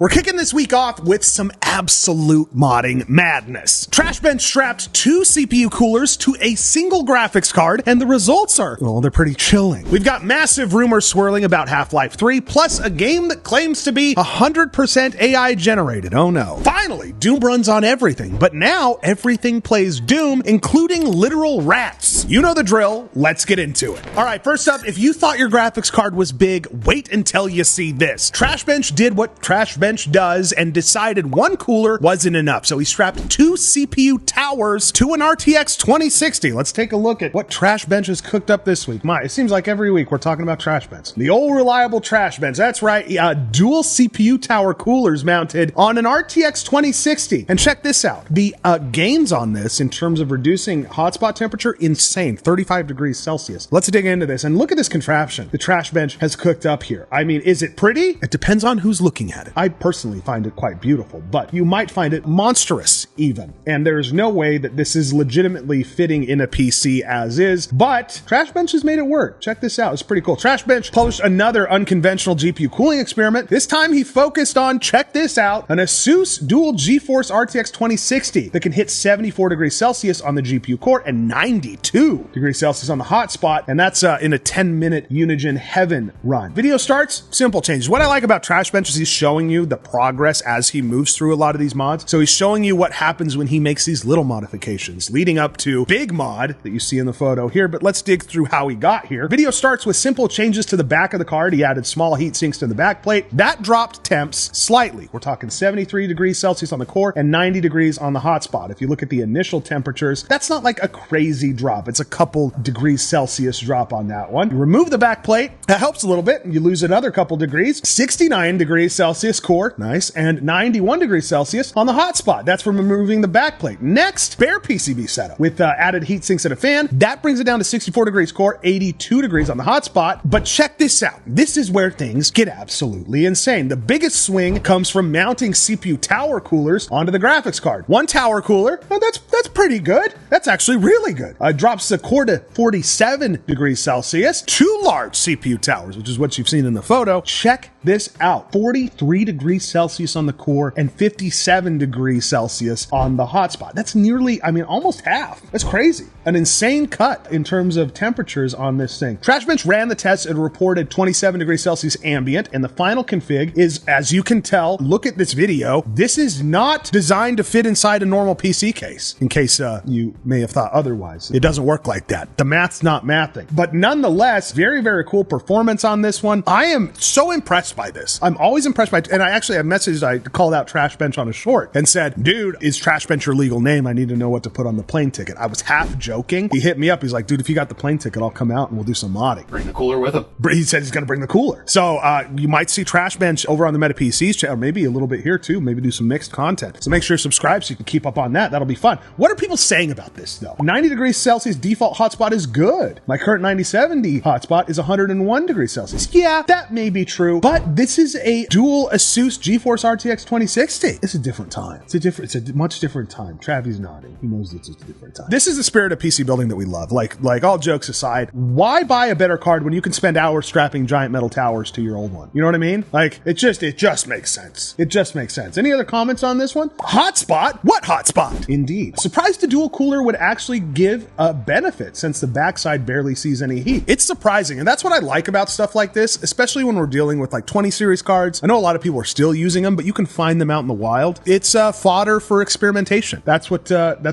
We're kicking this week off with some absolute modding madness. Trashbench strapped 2 CPU coolers to a single graphics card, and the results are, well, they're pretty chilling. We've got massive rumors swirling about Half-Life 3, plus a game that claims to be 100% AI generated. Oh no. Finally, Doom runs on everything, but now everything plays Doom, including literal rats. You know the drill, let's get into it. All right, first up, if you thought your graphics card was big, wait until you see this. Trashbench did what Trashbench does and decided one cooler wasn't enough, so he strapped 2 CPU towers to an RTX 2060. Let's take a look at what Trashbench has cooked up this week. It seems like every week we're talking about Trashbench. The old reliable Trashbench, that's right, dual CPU tower coolers mounted on an RTX 2060. And check this out, the gains on this in terms of reducing hotspot temperature, insane, 35 degrees Celsius. Let's dig into this and look at this contraption the Trashbench has cooked up here. I mean, is it pretty? It depends on who's looking at it. I personally find it quite beautiful, but you might find it monstrous even. And there's no way that this is legitimately fitting in a PC as is, but Trashbench has made it work. Check this out, it's pretty cool. Trashbench published another unconventional GPU cooling experiment. This time he focused on, check this out, an Asus dual GeForce RTX 2060 that can hit 74 degrees Celsius on the GPU core and 92 degrees Celsius on the hotspot, and that's in a 10-minute Unigen heaven run. Video starts, simple changes. What I like about Trashbench is he's showing you the progress as he moves through a lot of these mods. So he's showing you what happens when he makes these little modifications, leading up to big mod that you see in the photo here, but let's dig through how he got here. Video starts with simple changes to the back of the card. He added small heat sinks to the back plate. That dropped temps slightly. We're talking 73 degrees Celsius on the core and 90 degrees on the hotspot. If you look at the initial temperatures, that's not like a crazy drop. It's a couple degrees Celsius drop on that one. You remove the back plate, that helps a little bit, and you lose another couple degrees. 69 degrees Celsius core, nice, and 91 degrees Celsius on the hotspot. That's from removing the backplate. Next, bare PCB setup with added heat sinks and a fan. That brings it down to 64 degrees core, 82 degrees on the hotspot. But check this out. This is where things get absolutely insane. The biggest swing comes from mounting CPU tower coolers onto the graphics card. One tower cooler, well, that's pretty good. That's actually really good. Drops the core to 47 degrees Celsius. 2 large CPU towers, which is what you've seen in the photo. Check this out. 43 degrees Celsius on the core and 57 degrees Celsius on the hotspot. That's nearly, I mean, almost half. That's crazy. An insane cut in terms of temperatures on this thing. Trashbench ran the test and reported 27 degrees Celsius ambient, and the final config is, as you can tell, look at this video, this is not designed to fit inside a normal PC case, in case you may have thought otherwise. It doesn't work like that. The math's not mathing. But nonetheless, very, very cool performance on this one. I am so impressed by this. I'm always impressed by, and I actually have messaged, I called out Trashbench on a short and said, dude, is Trashbench your legal name? I need to know what to put on the plane ticket. I was half joking. He hit me up. He's like, dude, if you got the plane ticket, I'll come out and we'll do some modding. Bring the cooler with him. He said he's going to bring the cooler. So you might see Trashbench over on the Meta PCs channel, maybe a little bit here too, maybe do some mixed content. So make sure you subscribe so you can keep up on that. That'll be fun. What are people saying about this though? 90 degrees Celsius default hotspot is good. My current 9070 hotspot is 101 degrees Celsius. Yeah, that may be true, but this is a dual Asus GeForce RTX 2060. It's a different time. It's a much different time. Travi's nodding. He knows it's a different time. This is the spirit of PC building that we love. Like all jokes aside, why buy a better card when you can spend hours strapping giant metal towers to your old one? You know what I mean? Like, it just makes sense. It just makes sense. Any other comments on this one? Hotspot? What hotspot? Indeed. Surprised the dual cooler would actually give a benefit since the backside barely sees any heat. It's surprising, and that's what I like about stuff like this, especially when we're dealing with like 20 series cards. I know a lot of people are still using them, but you can find them out in the wild. It's fodder for experimentation. That's what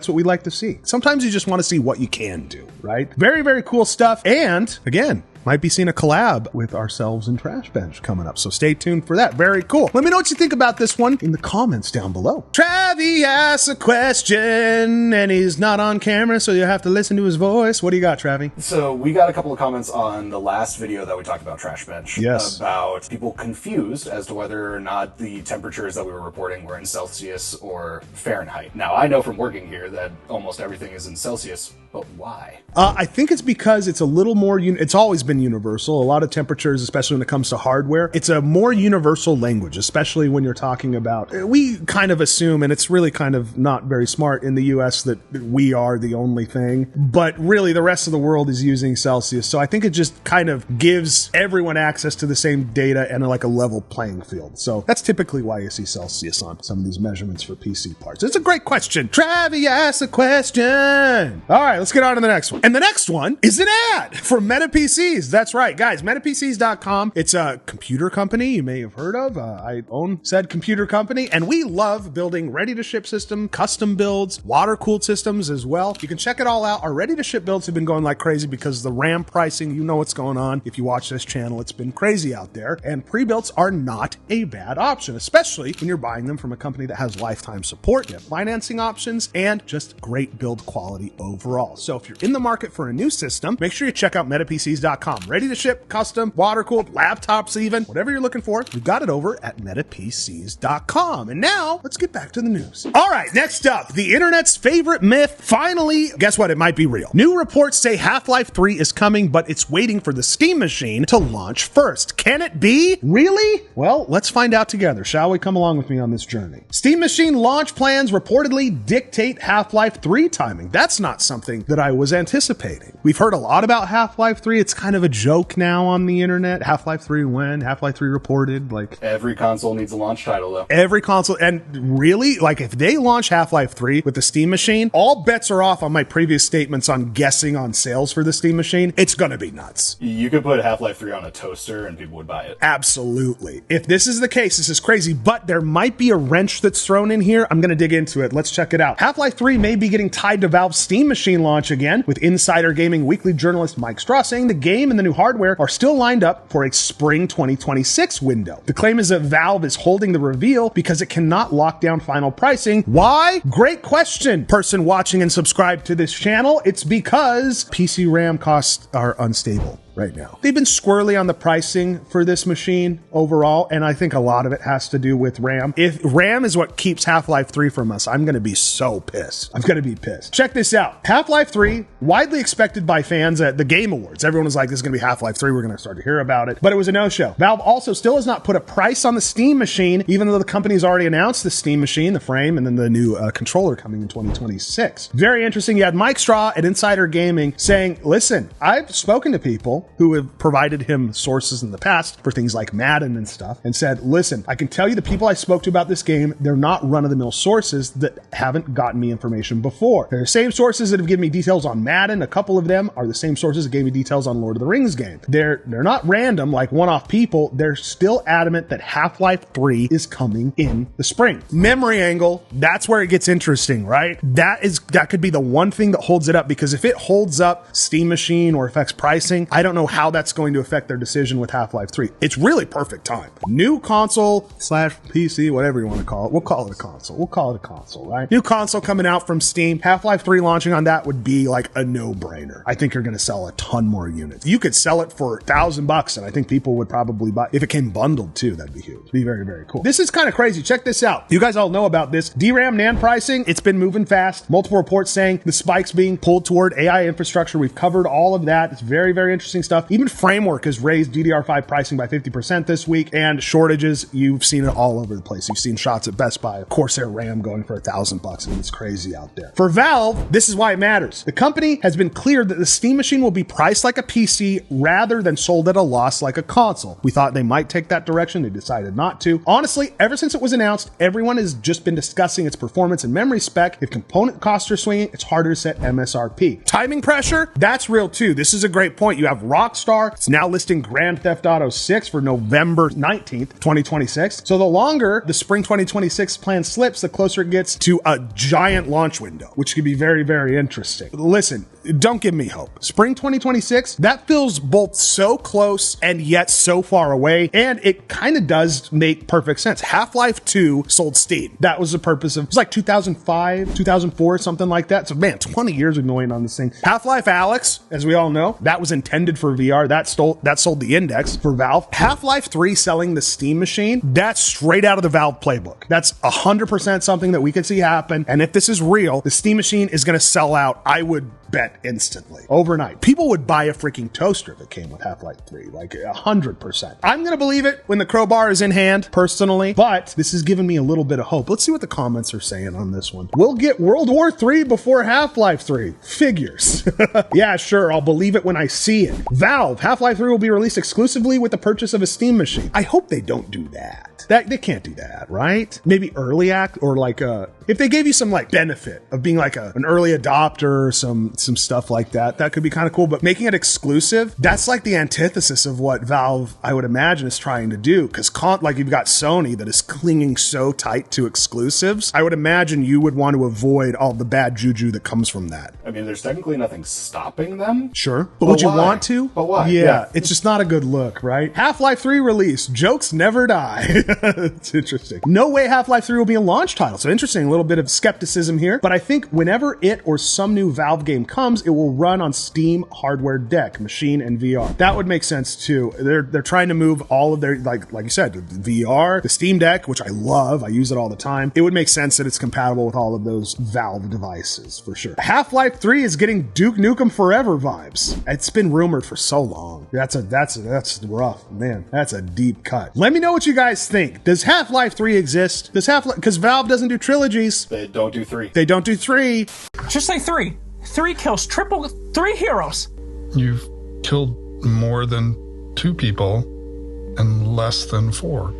we like to see. Sometimes you just want to see what you can do, right? Very, very cool stuff. And again, might be seeing a collab with ourselves and Trashbench coming up. So stay tuned for that. Very cool. Let me know what you think about this one in the comments down below. Travi asks a question and he's not on camera, so you'll have to listen to his voice. What do you got, Travi? So we got a couple of comments on the last video that we talked about Trashbench. Yes. About people confused as to whether or not the temperatures that we were reporting were in Celsius or Fahrenheit. Now, I know from working here that almost everything is in Celsius, but why? I think it's because it's a little more, it's always been than universal. A lot of temperatures, especially when it comes to hardware, it's a more universal language, especially when you're talking about, we kind of assume, and it's really kind of not very smart in the US, that we are the only thing, but really the rest of the world is using Celsius. So I think it just kind of gives everyone access to the same data and like a level playing field. So that's typically why you see Celsius on some of these measurements for PC parts. It's a great question. Travi asked a question. All right, let's get on to the next one. And the next one is an ad for Meta PCs. That's right, guys. MetaPCs.com. It's a computer company you may have heard of. I own said computer company, and we love building ready-to-ship system, custom builds, water-cooled systems as well. You can check it all out. Our ready-to-ship builds have been going like crazy because the RAM pricing, you know what's going on. If you watch this channel, it's been crazy out there, and pre-builts are not a bad option, especially when you're buying them from a company that has lifetime support, you have financing options, and just great build quality overall. So if you're in the market for a new system, make sure you check out MetaPCs.com. Ready to ship, custom, water-cooled, laptops even, whatever you're looking for, we've got it over at MetaPCs.com. And now, let's get back to the news. All right, next up, the internet's favorite myth. Finally, guess what? It might be real. New reports say Half-Life 3 is coming, but it's waiting for the Steam machine to launch first. Can it be? Really? Well, let's find out together, shall we? Come along with me on this journey. Steam machine launch plans reportedly dictate Half-Life 3 timing. That's not something that I was anticipating. We've heard a lot about Half-Life 3. It's kind of a joke now on the internet. Half-Life 3 when? Half-Life 3 reported. Like, every console needs a launch title, though. Every console. And really, like, if they launch Half-Life 3 with the Steam machine, all bets are off on my previous statements on guessing on sales for the Steam machine. It's gonna be nuts. You could put Half-Life 3 on a toaster and people would buy it. Absolutely. If this is the case, this is crazy, but there might be a wrench that's thrown in here. I'm gonna dig into it. Let's check it out. Half-Life 3 may be getting tied to Valve's Steam machine launch again, with Insider Gaming Weekly journalist Mike Straw saying the game and the new hardware are still lined up for a spring 2026 window. The claim is that Valve is holding the reveal because it cannot lock down final pricing. Why? Great question, person watching and subscribed to this channel. It's because PC RAM costs are unstable right now. They've been squirrely on the pricing for this machine overall, and I think a lot of it has to do with RAM. If RAM is what keeps Half-Life 3 from us, I'm gonna be so pissed. I'm gonna be pissed. Check this out. Half-Life 3, widely expected by fans at the Game Awards. Everyone was like, this is gonna be Half-Life 3, we're gonna start to hear about it, but it was a no-show. Valve also still has not put a price on the Steam machine, even though the company's already announced the Steam machine, the frame, and then the new controller coming in 2026. Very interesting. You had Mike Straw at Insider Gaming saying, listen, I've spoken to people who have provided him sources in the past for things like Madden and stuff, and said, listen, I can tell you the people I spoke to about this game, they're not run-of-the-mill sources that haven't gotten me information before. They're the same sources that have given me details on Madden. A couple of them are the same sources that gave me details on Lord of the Rings game. They're not random, like one-off people. They're still adamant that Half-Life 3 is coming in the spring. Memory angle, that's where it gets interesting, right? That could be the one thing that holds it up, because if it holds up Steam machine or affects pricing, I don't know how that's going to affect their decision with Half-Life 3. It's really perfect time. New console / PC, whatever you want to call it. We'll call it a console. We'll call it a console, right? New console coming out from Steam. Half-Life 3 launching on that would be like a no-brainer. I think you're going to sell a ton more units. You could sell it for $1,000, and I think people would probably buy. If it came bundled too, that'd be huge. It'd be very, very cool. This is kind of crazy. Check this out. You guys all know about this. DRAM NAND pricing, it's been moving fast. Multiple reports saying the spikes being pulled toward AI infrastructure. We've covered all of that. It's very, very interesting stuff. Even Framework has raised DDR5 pricing by 50% this week, and shortages, you've seen it all over the place. You've seen shots at Best Buy of Corsair RAM going for $1,000, and it's crazy out there. For Valve, this is why it matters. The company has been clear that the Steam machine will be priced like a PC rather than sold at a loss like a console. We thought they might take that direction. They decided not to. Honestly, ever since it was announced, everyone has just been discussing its performance and memory spec. If component costs are swinging, it's harder to set MSRP. Timing pressure, that's real too. This is a great point. You have Rockstar. It's now listing Grand Theft Auto 6 for November 19th, 2026. So the longer the spring 2026 plan slips, the closer it gets to a giant launch window, which could be very, very interesting. Listen, don't give me hope. Spring 2026, that feels both so close and yet so far away, and it kind of does make perfect sense. Half-Life 2 sold Steam. That was the purpose of, it was like 2005, 2004, something like that. So man, 20 years we've been waiting on this thing. Half-Life Alyx, as we all know, that was intended for VR. That sold the Index for Valve. Half-Life 3 selling the Steam machine, that's straight out of the Valve playbook. That's 100% something that we could see happen. And if this is real, the Steam machine is going to sell out. I would bet instantly. Overnight. People would buy a freaking toaster if it came with Half-Life 3, like 100%. I'm gonna believe it when the crowbar is in hand, personally, but this has given me a little bit of hope. Let's see what the comments are saying on this one. We'll get World War III before Half-Life 3. Figures. Yeah, sure, I'll believe it when I see it. Valve, Half-Life 3 will be released exclusively with the purchase of a Steam machine. I hope they don't do that. They can't do that, right? Maybe early act, or like if they gave you some like benefit of being like an early adopter, some stuff like that, that could be kind of cool. But making it exclusive, that's like the antithesis of what Valve, I would imagine, is trying to do. Because like you've got Sony that is clinging so tight to exclusives. I would imagine you would want to avoid all the bad juju that comes from that. I mean, there's technically nothing stopping them. Sure. But would you want to? But why? Yeah, it's just not a good look, right? Half-Life 3 release. Jokes never die. It's interesting. No way Half-Life 3 will be a launch title. So interesting, a little bit of skepticism here. But I think whenever it or some new Valve game comes, it will run on Steam hardware deck, machine, and VR. That would make sense too. They're trying to move all of their, like you said, the VR, the Steam Deck, which I love. I use it all the time. It would make sense that it's compatible with all of those Valve devices for sure. Half-Life 3 is getting Duke Nukem Forever vibes. It's been rumored for so long. That's rough, man. That's a deep cut. Let me know what you guys think. Does Half-Life 3 exist? Does because Valve doesn't do trilogies. They don't do 3. They don't do 3. Just say 3. 3 kills, 3 heroes. You've killed more than 2 people and less than 4.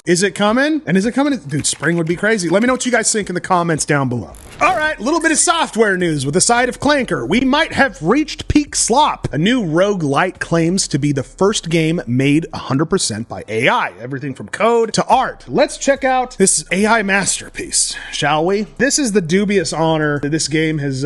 Is it coming? And is it coming? Dude, spring would be crazy. Let me know what you guys think in the comments down below. All right, a little bit of software news with a side of Clanker. We might have reached peak slop. A new roguelite claims to be the first game made 100% by AI. Everything from code to art. Let's check out this AI masterpiece, shall we? This is the dubious honor that this game has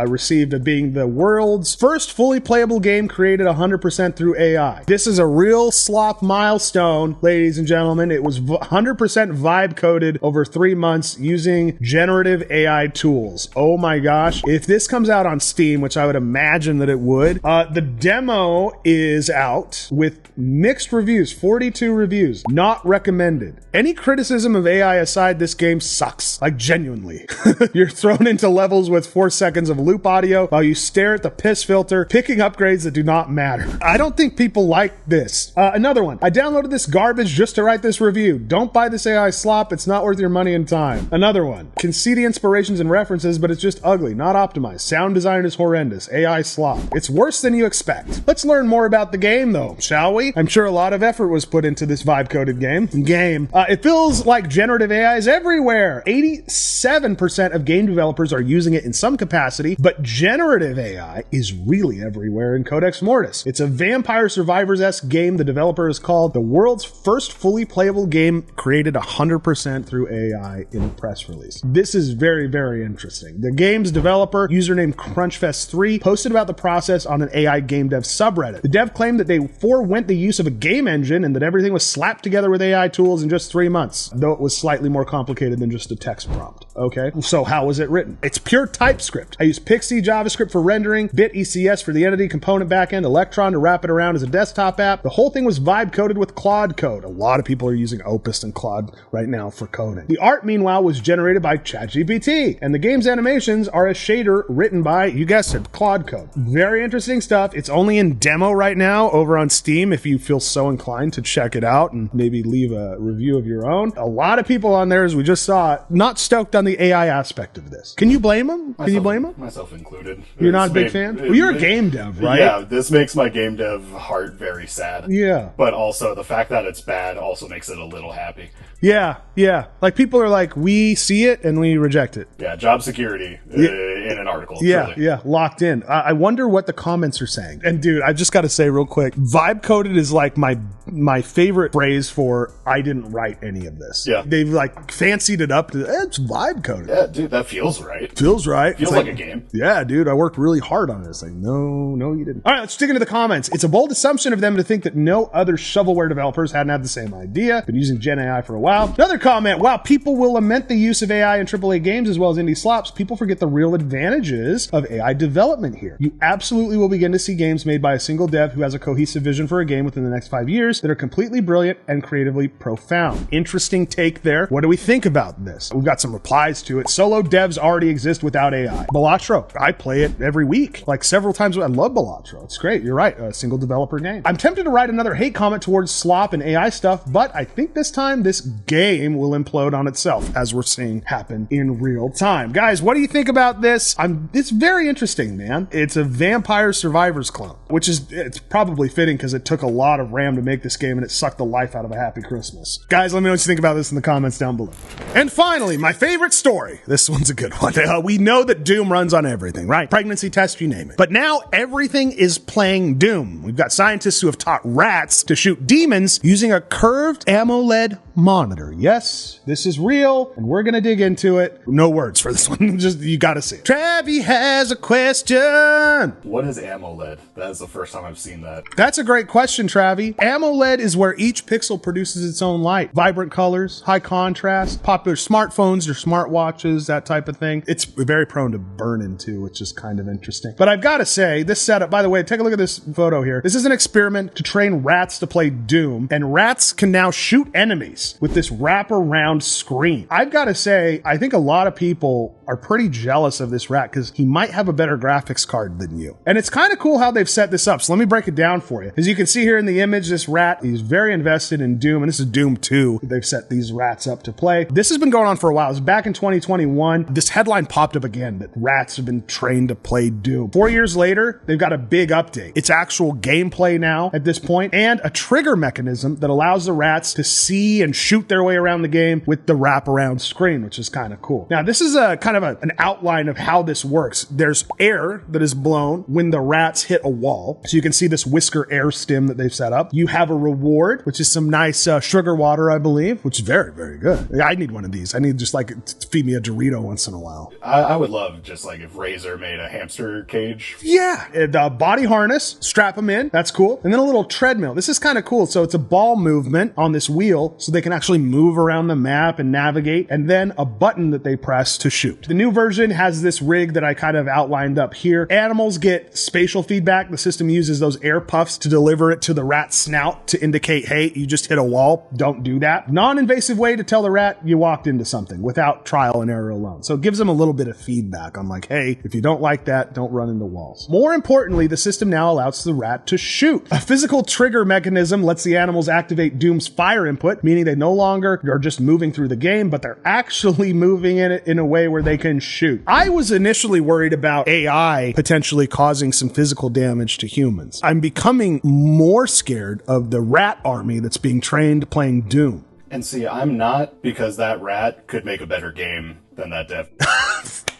received of being the world's first fully playable game created 100% through AI. This is a real slop milestone, ladies and gentlemen. It was 100% vibe coded over 3 months using generative AI tools. Oh my gosh. If this comes out on Steam, which I would imagine that it would, the demo is out with mixed reviews, 42 reviews, not recommended. Any criticism of AI aside, this game sucks. Like, genuinely. You're thrown into levels with 4 seconds of loop audio while you stare at the piss filter, picking upgrades that do not matter. I don't think people like this. Another one. I downloaded this garbage just to write this review. Don't buy this AI slop. It's not worth your money and time. Another one. Can see the inspirations and references, but it's just ugly, not optimized. Sound design is horrendous. AI slop. It's worse than you expect. Let's learn more about the game though, shall we? I'm sure a lot of effort was put into this vibe-coded game. It feels like generative AI is everywhere. 87% of game developers are using it in some capacity, but generative AI is really everywhere in CODEX MORTIS. It's a Vampire Survivors-esque game the developer has called the world's first fully playable game created 100% through AI in a press release. This is very, very interesting. The game's developer, username Crunchfest3, posted about the process on an AI game dev subreddit. The dev claimed that they forewent the use of a game engine and that everything was slapped together with AI tools in just 3 months, though it was slightly more complicated than just a text prompt. Okay, so how was it written? It's pure TypeScript. I use Pixie JavaScript for rendering, BitECS for the entity component backend, Electron to wrap it around as a desktop app. The whole thing was vibe coded with Claude code. A lot of people are using Opus and Claude right now for coding. The art, meanwhile, was generated by ChatGPT, and the game's animations are a shader written by, you guessed it, Claude code. Very interesting stuff. It's only in demo right now over on Steam if you feel so inclined to check it out and maybe leave a review of your own. A lot of people on there, as we just saw, not stoked on the AI aspect of this. Can you blame them? Can you blame them? Myself included. You're not a big fan? Well, you're a game dev, right? Yeah, this makes my game dev heart very sad. Yeah. But also, the fact that it's bad also makes it a little happy. Yeah, yeah. Like, people are like, we see it and we reject it. Yeah, job security in an article. Yeah, truly. yeah, locked in. I wonder what the comments are saying. And dude, I just got to say real quick, vibe coded is like my favorite phrase for I didn't write any of this. Yeah. They've like fancied it up to, it's vibe coded. Yeah, dude, that feels right. Feels right. Feels like a game. Yeah, dude, I worked really hard on this. Like, no, you didn't. All right, let's dig into the comments. It's a bold assumption of them to think that no other shovelware developers hadn't had the same idea. Been using Gen AI for a while. Another comment, wow, people will lament the use of AI in AAA games as well as indie in these slops, people forget the real advantages of AI development here. You absolutely will begin to see games made by a single dev who has a cohesive vision for a game within the next 5 years that are completely brilliant and creatively profound. Interesting take there. What do we think about this? We've got some replies to it. Solo devs already exist without AI. Balatro, I play it every week, like several times. I love Balatro. It's great. You're right. A single developer game. I'm tempted to write another hate comment towards slop and AI stuff, but I think this time this game will implode on itself, as we're seeing happen in real time. Guys, what do you think about this? It's very interesting, man. It's a Vampire Survivors clone, which is, it's probably fitting because it took a lot of RAM to make this game and it sucked the life out of a Happy Christmas. Guys, let me know what you think about this in the comments down below. And finally, my favorite story. This one's a good one. We know that Doom runs on everything, right? Pregnancy test, you name it. But now everything is playing Doom. We've got scientists who have taught rats to shoot demons using a curved AMOLED monitor. Yes, this is real, and we're gonna dig into it. No words for this one. Just, you gotta see it. Travi has a question. What is AMOLED? That is the first time I've seen that. That's a great question, Travi. AMOLED is where each pixel produces its own light. Vibrant colors, high contrast, popular smartphones or smartwatches, that type of thing. It's very prone to burn-in too, which is kind of interesting. But I've got to say, this setup, by the way, take a look at this photo here. This is an experiment to train rats to play Doom, and rats can now shoot enemies with this wraparound screen. I've got to say, I think a lot of people are pretty jealous of this rat because he might have a better graphics card than you. And it's kind of cool how they've set this up. So let me break it down for you. As you can see here in the image, this rat, he's very invested in Doom, and this is Doom 2. They've set these rats up to play. This has been going on for a while. It was back in 2021. This headline popped up again that rats have been trained to play Doom. 4 years later, they've got a big update. It's actual gameplay now at this point, and a trigger mechanism that allows the rats to see and shoot their way around the game with the wraparound screen, which is kind of cool. Now, this is a kind of an outline of how this works. There's air that is blown when the rats hit a wall. So you can see this whisker air stim that they've set up. You have a reward, which is some nice sugar water, I believe, which is very, very good. I need one of these. I need just like to feed me a Dorito once in a while. I would love just like if Razor made a hamster cage. Yeah. The body harness, strap them in. That's cool. And then a little treadmill. This is kind of cool. So it's a ball movement on this wheel so they can actually move around the map and navigate, and then a button that they press to shoot. The new version has this rig that I kind of outlined up here. Animals get spatial feedback. The system uses those air puffs to deliver it to the rat's snout to indicate, hey, you just hit a wall. Don't do that. Non-invasive way to tell the rat you walked into something without trial and error alone. So it gives them a little bit of feedback on like, hey, if you don't like that, don't run into walls. More importantly, the system now allows the rat to shoot. A physical trigger mechanism lets the animals activate Doom's fire input, meaning they no longer are just moving through the game, but they're actually moving in it in a way where they can shoot. I was initially worried about AI potentially causing some physical damage to humans. I'm becoming more scared of the rat army that's being trained playing Doom. And see, I'm not, because that rat could make a better game than that dev.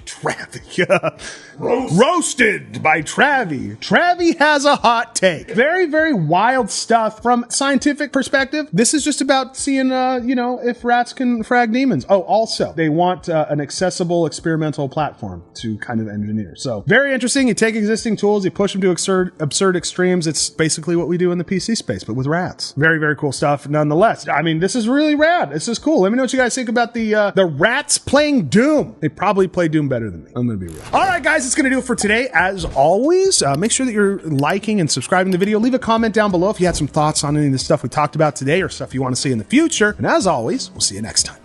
Travi. Roasted by Travi. Travi has a hot take. Very, very wild stuff from scientific perspective. This is just about seeing, if rats can frag demons. Oh, also, they want an accessible experimental platform to kind of engineer. So very interesting. You take existing tools, you push them to absurd extremes. It's basically what we do in the PC space, but with rats. Very, very cool stuff nonetheless. I mean, this is really rad. This is cool. Let me know what you guys think about the rats playing Doom. They probably play Doom better than me. I'm gonna be real. All right, guys, it's gonna do it for today. As always, make sure that you're liking and subscribing to the video. Leave a comment down below if you had some thoughts on any of the stuff we talked about today or stuff you want to see in the future. And as always, we'll see you next time.